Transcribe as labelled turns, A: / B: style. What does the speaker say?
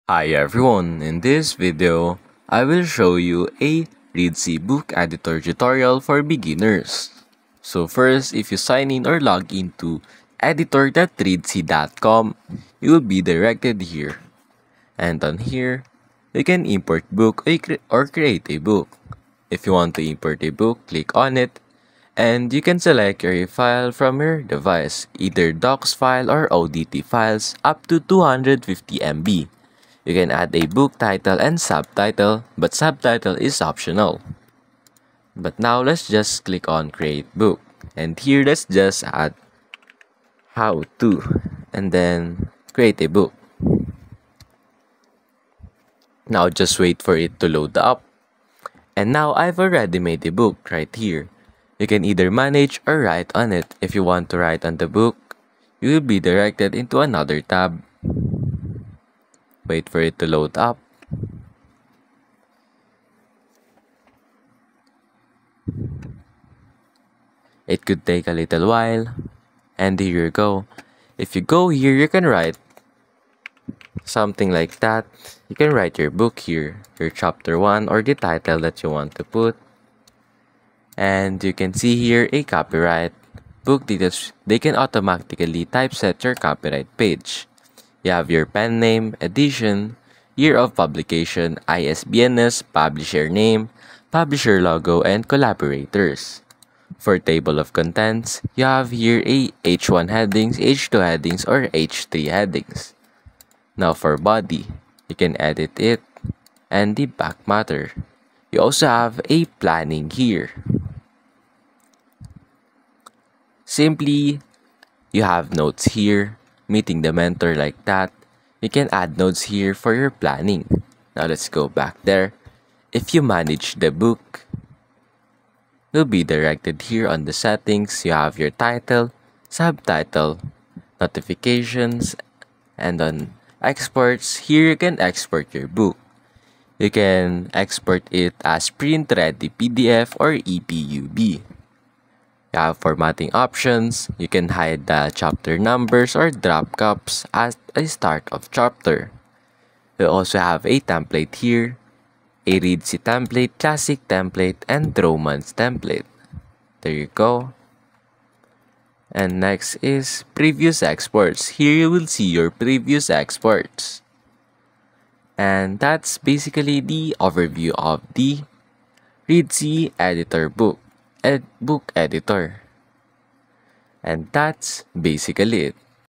A: Hi everyone, in this video, I will show you a Reedsy book editor tutorial for beginners. So first, if you sign in or log into editor.reedsy.com, you will be directed here. And on here, you can import book or create a book. If you want to import a book, click on it, and you can select your file from your device, either docs file or ODT files up to 250 MB. You can add a book title and subtitle, but subtitle is optional. But now let's just click on create book, and here let's just add how to, and then create a book. Now just wait for it to load up. And now I've already made a book right here. You can either manage or write on it. If you want to write on the book, you will be directed into another tab. Wait for it to load up. It could take a little while. And here you go. If you go here, you can write something like that. You can write your book here, your chapter 1 or the title that you want to put. And you can see here a copyright. Book details, they can automatically typeset your copyright page. You have your pen name, edition, year of publication, ISBNs, publisher name, publisher logo, and collaborators. For table of contents, you have here a H1 headings, H2 headings, or H3 headings. Now for body, you can edit it, and the back matter. You also have a planning here. Simply, you have notes here, meeting the mentor like that. You can add notes here for your planning. Now let's go back there. If you manage the book, you'll be directed here on the settings. You have your title, subtitle, notifications, and on exports, here you can export your book. You can export it as print-ready PDF or EPUB. You have formatting options. You can hide the chapter numbers or drop caps at a start of chapter. You also have a template here, a Reedsy template, classic template, and romance template. There you go. And next is previous exports. Here you will see your previous exports. And that's basically the overview of the Reedsy editor book editor. And that's basically it.